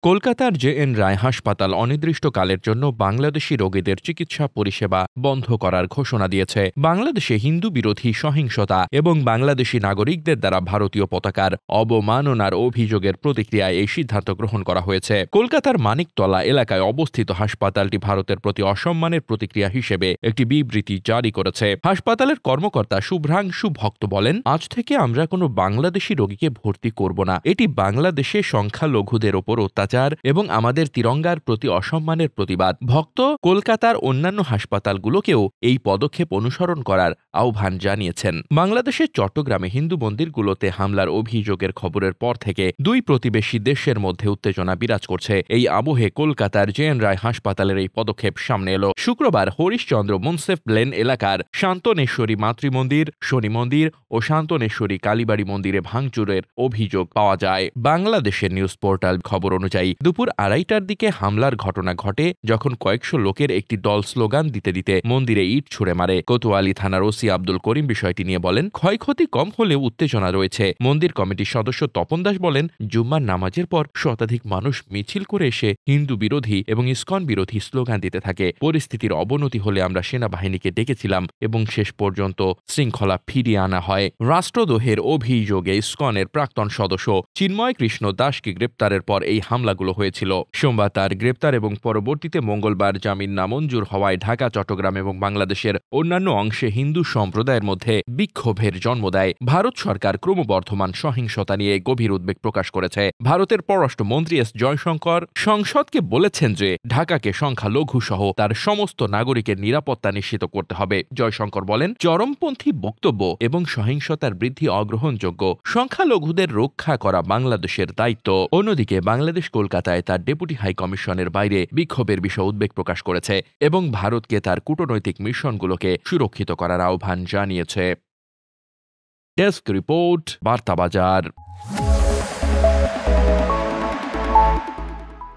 কলকাতার জে.এন. রায় হাসপাতাল অনির্দিষ্টকালের জন্য বাংলাদেশি রোগীদের চিকিৎসা পরিষেবা বন্ধ করার ঘোষণা দিয়েছে। বাংলাদেশে হিন্দু বিরোধী সহিংসতা এবং বাংলাদেশি নাগরিকদের দ্বারা ভারতীয় পতাকার অবমাননার অভিযোগের প্রতিক্রিয়ায় এই সিদ্ধান্ত গ্রহণ করা হয়েছে। কলকাতার মানিকতলা এলাকায় অবস্থিত হাসপাতালটি ভারতের প্রতি অসম্মানের প্রতিক্রিয়া হিসেবে একটি বিবৃতি জারি করেছে। হাসপাতালের কর্মকর্তা শুভ্রাংশু ভক্ত বলেন, আজ থেকে আমরা কোনো বাংলাদেশি রোগীকে ভর্তি করব না। এটি বাংলাদেশে সংখ্যালঘুদের ওপর অত্যাচার এবং আমাদের তিরঙ্গার প্রতি অসম্মানের প্রতিবাদ। ভক্ত কলকাতার অন্যান্য হাসপাতালগুলোকেও এই পদক্ষেপ অনুসরণ করার আহ্বান জানিয়েছেন। বাংলাদেশের চট্টগ্রামে হিন্দু মন্দিরগুলোতে হামলার অভিযোগের খবরের পর থেকে দুই প্রতিবেশী দেশের মধ্যে উত্তেজনা বিরাজ করছে। এই আবহে কলকাতার জে.এন. রায় হাসপাতালের এই পদক্ষেপ সামনে এলো। শুক্রবার হরিশচন্দ্র মুন্সেফ লেন এলাকার শান্তনেশ্বরী মাতৃমন্দির, শনি মন্দির ও শান্তনেশ্বরী কালীবাড়ি মন্দিরে ভাঙচুরের অভিযোগ পাওয়া যায়। বাংলাদেশের নিউজ পোর্টাল খবর অনুযায়ী দুপুর 2:30টার দিকে হামলার ঘটনা ঘটে, যখন কয়েকশো লোকের একটি দল স্লোগান দিতে দিতে মন্দিরে ইট ছুড়ে মারে। কোতোয়ালি থানার ওসি আব্দুল করিম বিষয়টি নিয়ে বলেন, ক্ষয়ক্ষতি কম হলেও উত্তেজনা রয়েছে। মন্দির কমিটির সদস্য তপন দাস বলেন, জুম্মার নামাজের পর শতাধিক মানুষ মিছিল করে এসে হিন্দু বিরোধী এবং ইসকন বিরোধী স্লোগান দিতে থাকে। পরিস্থিতির অবনতি হলে আমরা সেনাবাহিনীকে ডেকেছিলাম এবং শেষ পর্যন্ত শৃঙ্খলা ফিরিয়ে আনা হয়। রাষ্ট্রদ্রোহের অভিযোগে ইসকনের প্রাক্তন সদস্য চিন্ময় কৃষ্ণ দাসকে গ্রেপ্তারের পর এই হামলাগুলো হয়েছিল। সোমবার তার গ্রেপ্তার এবং পরবর্তীতে মঙ্গলবার জামিন নামঞ্জুর হওয়ায় ঢাকা, চট্টগ্রাম এবং বাংলাদেশের অন্যান্য অংশে হিন্দু সম্প্রদায়ের মধ্যে বিক্ষোভের জন্ম দেয়। ভারত সরকার ক্রমবর্ধমান সহিংসতা নিয়ে গভীর উদ্বেগ প্রকাশ করেছে। ভারতের পররাষ্ট্রমন্ত্রী এস জয়শঙ্কর সংসদকে বলেছেন যে ঢাকাকে সংখ্যালঘু সহ তার সমস্ত নাগরিকের নিরাপত্তা নিশ্চিত করতে হবে। জয়শঙ্কর বলেন, চরমপন্থী বক্তব্য এবং সহিংসতার বৃদ্ধি অগ্রহণযোগ্য। সংখ্যালঘুদের রক্ষা করা বাংলাদেশের দায়িত্ব। অন্যদিকে বাংলাদেশ কলকাতায় তার ডেপুটি হাই কমিশনের বাইরে বিক্ষোভের বিষয়ে উদ্বেগ প্রকাশ করেছে এবং ভারতকে তার কূটনৈতিক মিশনগুলোকে সুরক্ষিত করার আহ্বান জানিয়েছে। Desk report, বার্তাবাজার।